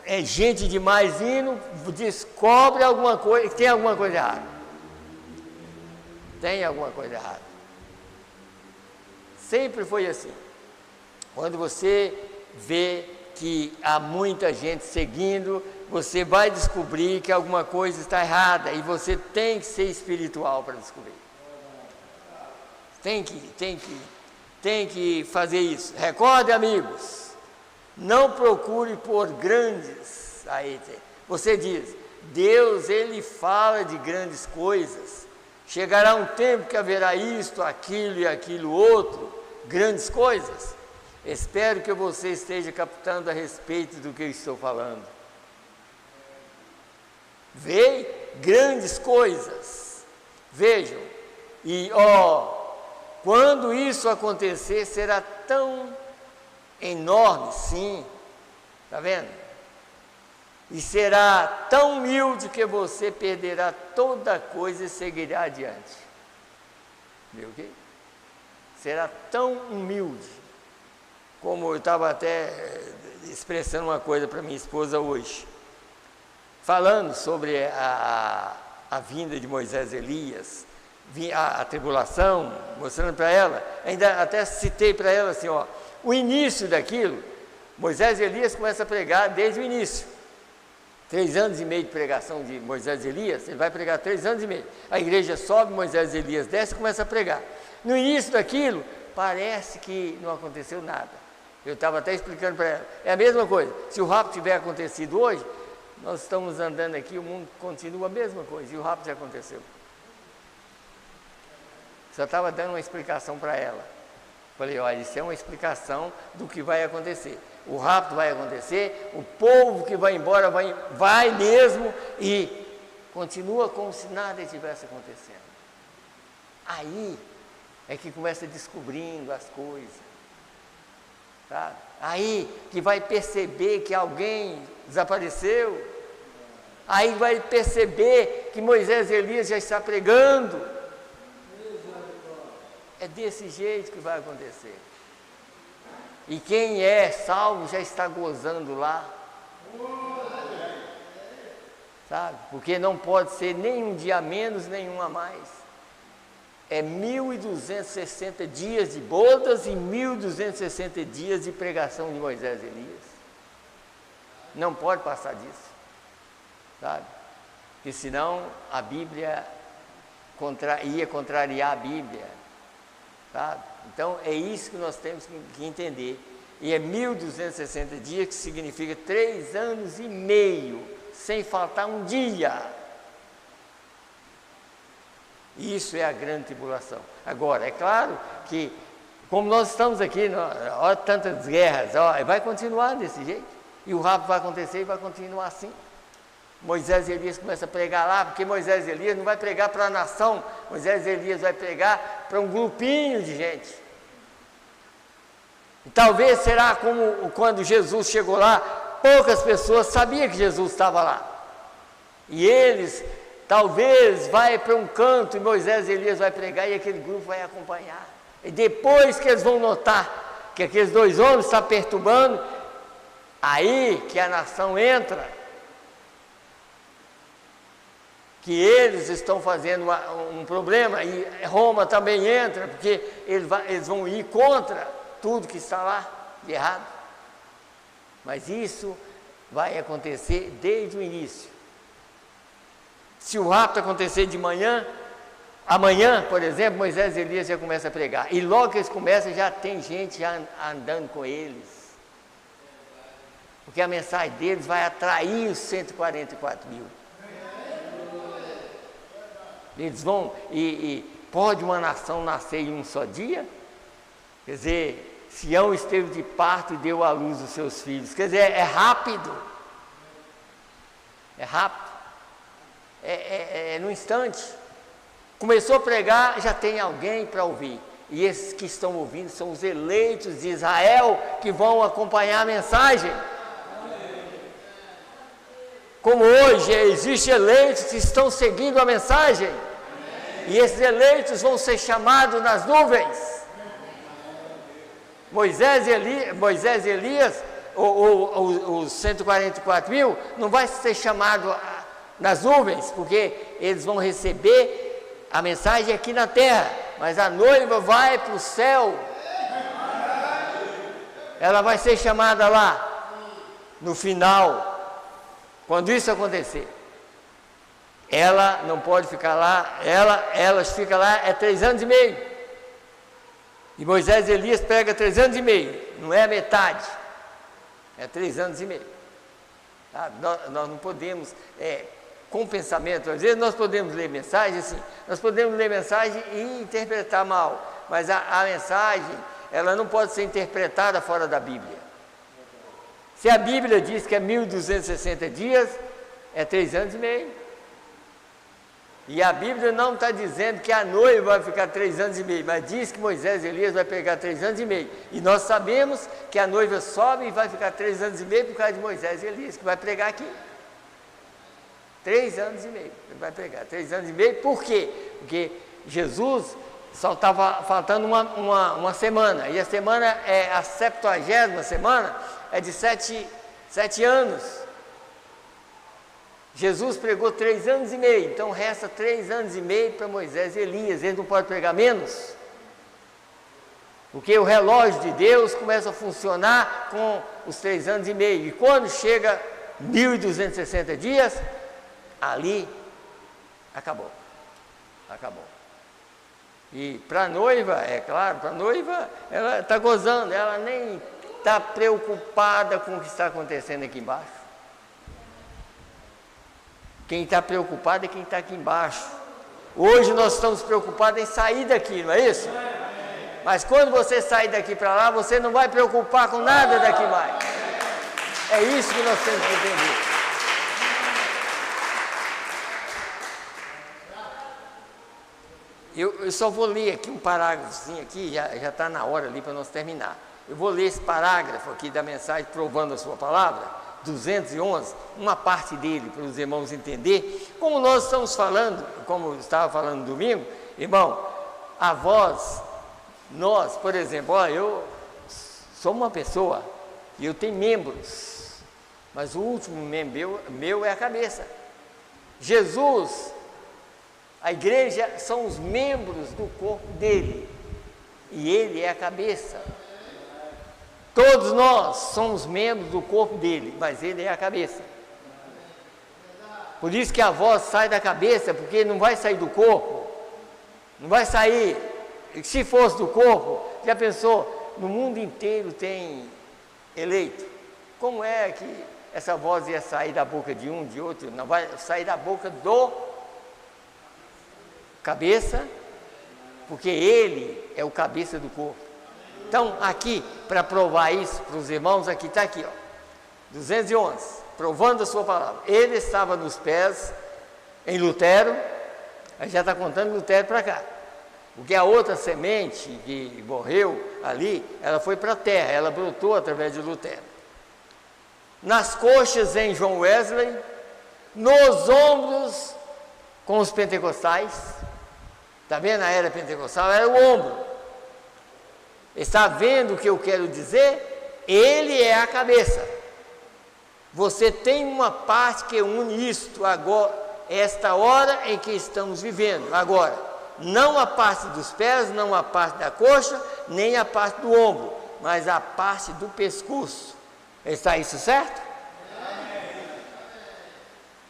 é gente demais indo, descobre alguma coisa, tem alguma coisa errada. Tem alguma coisa errada. Sempre foi assim. Quando você vê que há muita gente seguindo, você vai descobrir que alguma coisa está errada, e você tem que ser espiritual para descobrir. Tem que fazer isso. Recorde, amigos, não procure por grandes. Aí você diz, Deus, ele fala de grandes coisas. Chegará um tempo que haverá isto, aquilo e aquilo outro, grandes coisas. Espero que você esteja captando a respeito do que eu estou falando. Vê grandes coisas. Vejam, e quando isso acontecer, será tão enorme, sim, está vendo? E será tão humilde que você perderá toda coisa e seguirá adiante. Viu o quê? Será tão humilde, como eu estava até expressando uma coisa para minha esposa hoje, falando sobre a vinda de Moisés e Elias, a tribulação, mostrando para ela, ainda até citei para ela assim, o início daquilo, Moisés e Elias começam a pregar desde o início. 3 anos e meio de pregação de Moisés e Elias, ele vai pregar 3 anos e meio. A igreja sobe, Moisés e Elias desce e começa a pregar. No início daquilo, parece que não aconteceu nada. Eu estava até explicando para ela. É a mesma coisa. Se o rapto tiver acontecido hoje, nós estamos andando aqui, o mundo continua a mesma coisa. E o rapto já aconteceu. Só estava dando uma explicação para ela. Falei, olha, isso é uma explicação do que vai acontecer. O rapto vai acontecer, o povo que vai embora vai mesmo e continua como se nada estivesse acontecendo. Aí é que começa descobrindo as coisas. Sabe? Aí que vai perceber que alguém desapareceu. Aí vai perceber que Moisés e Elias já estão pregando. É desse jeito que vai acontecer. E quem é salvo já está gozando lá. Sabe? Porque não pode ser nem um dia a menos, nem um a mais. É 1.260 dias de bodas e 1.260 dias de pregação de Moisés e Elias. Não pode passar disso. Sabe? Porque senão a Bíblia ia contrariar a Bíblia. Sabe? Então é isso que nós temos que entender. E é 1.260 dias, que significa 3 anos e meio, sem faltar um dia. Isso é a grande tribulação. Agora, é claro que, como nós estamos aqui, olha tantas guerras, vai continuar desse jeito. E o rapto vai acontecer e vai continuar assim. Moisés e Elias começam a pregar lá, porque Moisés e Elias não vai pregar para a nação, Moisés e Elias vai pregar para um grupinho de gente. E talvez será como quando Jesus chegou lá, poucas pessoas sabiam que Jesus estava lá. E eles, talvez, vai para um canto e Moisés e Elias vai pregar e aquele grupo vai acompanhar. E depois que eles vão notar que aqueles 2 homens estão perturbando, aí que a nação entra. Que eles estão fazendo um problema, e Roma também entra, porque eles vão ir contra tudo que está lá de errado. Mas isso vai acontecer desde o início. Se o rapto acontecer de manhã, amanhã, por exemplo, Moisés e Elias já começam a pregar. E logo que eles começam, já tem gente já andando com eles. Porque a mensagem deles vai atrair os 144 mil. Eles vão, e pode uma nação nascer em um só dia? Quer dizer, Sião esteve de parto e deu à luz os seus filhos. Quer dizer, é rápido. É rápido. É no instante. Começou a pregar, já tem alguém para ouvir. E esses que estão ouvindo são os eleitos de Israel que vão acompanhar a mensagem. Como hoje existem eleitos que estão seguindo a mensagem. E esses eleitos vão ser chamados nas nuvens. Moisés e Elias, os 144 mil, não vai ser chamado nas nuvens, porque eles vão receber a mensagem aqui na terra. Mas a noiva vai para o céu. Ela vai ser chamada lá, no final. Quando isso acontecer, ela não pode ficar lá, ela fica lá 3 anos e meio. E Moisés e Elias pegam 3 anos e meio, não é a metade, é 3 anos e meio. Tá? Nós não podemos, com pensamento, às vezes nós podemos ler mensagem assim, nós podemos ler mensagem e interpretar mal, mas a mensagem, ela não pode ser interpretada fora da Bíblia. Se a Bíblia diz que é 1.260 dias, é 3 anos e meio. E a Bíblia não está dizendo que a noiva vai ficar 3 anos e meio, mas diz que Moisés e Elias vai pegar 3 anos e meio. E nós sabemos que a noiva sobe e vai ficar 3 anos e meio por causa de Moisés e Elias, que vai pregar aqui. 3 anos e meio, ele vai pregar 3 anos e meio, por quê? Porque Jesus só estava faltando uma semana, e a semana é a 70ª semana, é de 7 anos. Jesus pregou 3 anos e meio, então resta 3 anos e meio para Moisés e Elias, eles não podem pregar menos, porque o relógio de Deus começa a funcionar com os 3 anos e meio, e quando chega 1.260 dias, ali acabou. E para a noiva, é claro, para a noiva, ela está gozando, ela nem está preocupada com o que está acontecendo aqui embaixo? Quem está preocupado é quem está aqui embaixo. Hoje nós estamos preocupados em sair daqui, não é isso? Mas quando você sair daqui para lá, você não vai preocupar com nada daqui mais. É isso que nós temos que entender. Eu só vou ler aqui um parágrafozinho aqui, já está na hora ali para nós terminar. Eu vou ler esse parágrafo aqui da mensagem Provando a Sua Palavra, 211, uma parte dele, para os irmãos entenderem. Como nós estamos falando, como eu estava falando no domingo, irmão, a voz, nós, por exemplo, ó, eu sou uma pessoa e eu tenho membros, mas o último membro meu é a cabeça. Jesus, a igreja são os membros do corpo dele e ele é a cabeça. Todos nós somos membros do corpo dele, mas ele é a cabeça. Por isso que a voz sai da cabeça, porque não vai sair do corpo, não vai sair. Se fosse do corpo, já pensou, no mundo inteiro tem eleito. Como é que essa voz ia sair da boca de um, de outro? Não vai sair da boca do cabeça, porque ele é o cabeça do corpo. Então, aqui, para provar isso para os irmãos, aqui está aqui, ó, 211, provando a sua palavra. Ele estava nos pés em Lutero, aí já está contando Lutero para cá. Porque a outra semente que morreu ali, ela foi para a terra, ela brotou através de Lutero. Nas coxas em John Wesley, nos ombros com os pentecostais. Está vendo a era pentecostal? Era o ombro. Está vendo o que eu quero dizer? Ele é a cabeça. Você tem uma parte que une isto agora, esta hora em que estamos vivendo agora. Não a parte dos pés, não a parte da coxa, nem a parte do ombro, mas a parte do pescoço. Está isso certo?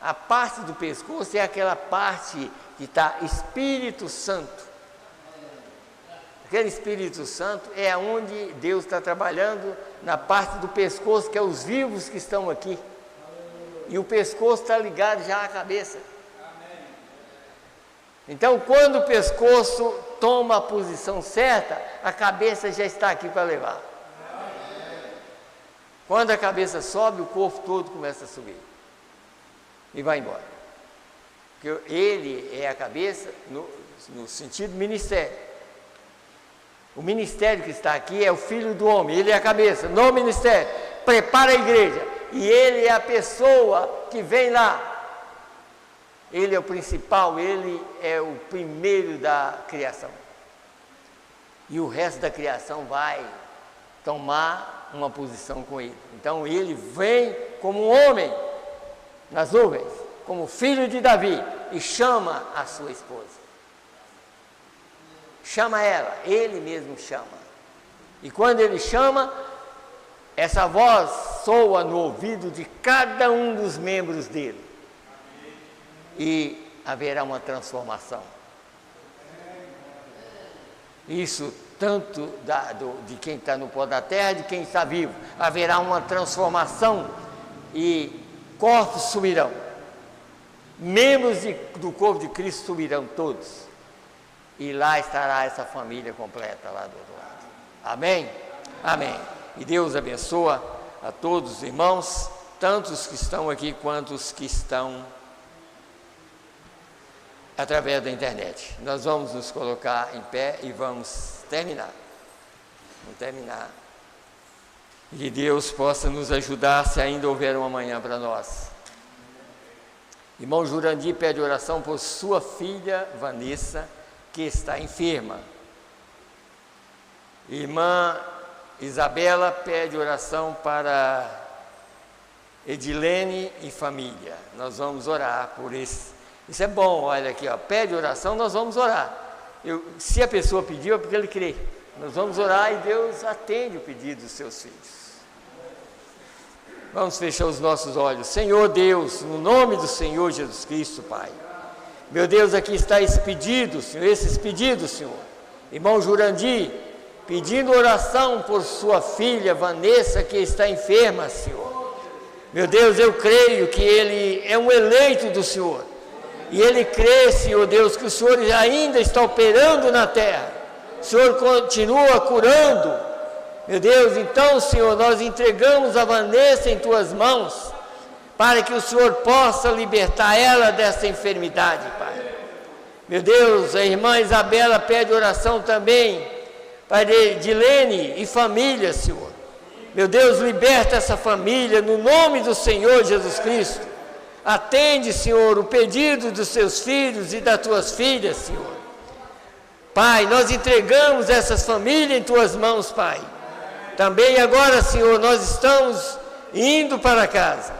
A parte do pescoço é aquela parte que está Espírito Santo. Aquele Espírito Santo é onde Deus está trabalhando na parte do pescoço, que é os vivos que estão aqui. E o pescoço está ligado já à cabeça. Então, quando o pescoço toma a posição certa, a cabeça já está aqui para levar. Quando a cabeça sobe, o corpo todo começa a subir. E vai embora. Porque ele é a cabeça no sentido ministério. O ministério que está aqui é o Filho do Homem, ele é a cabeça, no ministério, prepara a igreja, e ele é a pessoa que vem lá. Ele é o principal, ele é o primeiro da criação. E o resto da criação vai tomar uma posição com ele. Então ele vem como um homem nas nuvens, como filho de Davi, e chama a sua esposa. Chama ela, ele mesmo chama. E quando ele chama, essa voz soa no ouvido de cada um dos membros dele. E haverá uma transformação. Isso tanto de quem está no pó da terra, de quem está vivo. Haverá uma transformação e corpos subirão. Membros do corpo de Cristo subirão todos. E lá estará essa família completa lá do outro lado. Amém? Amém. E Deus abençoa a todos os irmãos, tanto os que estão aqui quanto os que estão através da internet. Nós vamos nos colocar em pé e vamos terminar. Vamos terminar. E que Deus possa nos ajudar se ainda houver uma manhã para nós. Irmão Jurandir pede oração por sua filha Vanessa, que está enferma. Irmã Isabela pede oração para Edilene e família. Nós vamos orar por isso. Isso é bom, olha aqui, ó, pede oração, nós vamos orar. Se a pessoa pediu, é porque ele crê. Nós vamos orar e Deus atende o pedido dos seus filhos. Vamos fechar os nossos olhos. Senhor Deus, no nome do Senhor Jesus Cristo, Pai. Meu Deus, aqui está esse pedido, Senhor, esses pedidos, Senhor. Irmão Jurandir, pedindo oração por sua filha Vanessa, que está enferma, Senhor. Meu Deus, eu creio que ele é um eleito do Senhor. E ele crê, Senhor Deus, que o Senhor ainda está operando na terra. O Senhor continua curando. Meu Deus, então, Senhor, nós entregamos a Vanessa em Tuas mãos, para que o Senhor possa libertar ela dessa enfermidade, Pai. Meu Deus, a irmã Isabela pede oração também, Pai, de Lene e família, Senhor. Meu Deus, liberta essa família no nome do Senhor Jesus Cristo. Atende, Senhor, o pedido dos Seus filhos e das Tuas filhas, Senhor. Pai, nós entregamos essas famílias em Tuas mãos, Pai. Também agora, Senhor, nós estamos indo para casa.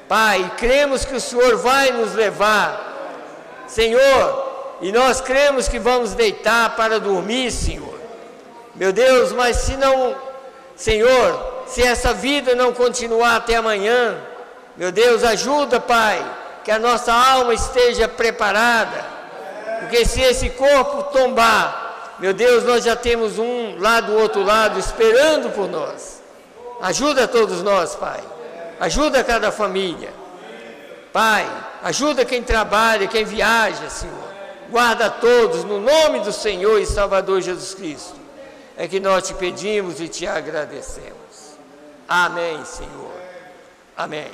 Pai, cremos que o Senhor vai nos levar, Senhor, e nós cremos que vamos deitar para dormir, Senhor. Meu Deus, mas se não, Senhor, se essa vida não continuar até amanhã, meu Deus, ajuda, Pai, que a nossa alma esteja preparada, porque se esse corpo tombar, meu Deus, nós já temos um lá do outro lado esperando por nós. Ajuda todos nós, Pai. Ajuda cada família. Pai, ajuda quem trabalha, quem viaja, Senhor. Guarda todos, no nome do Senhor e Salvador Jesus Cristo. É que nós te pedimos e te agradecemos. Amém, Senhor. Amém.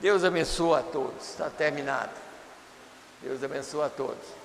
Deus abençoe a todos. Está terminado. Deus abençoe a todos.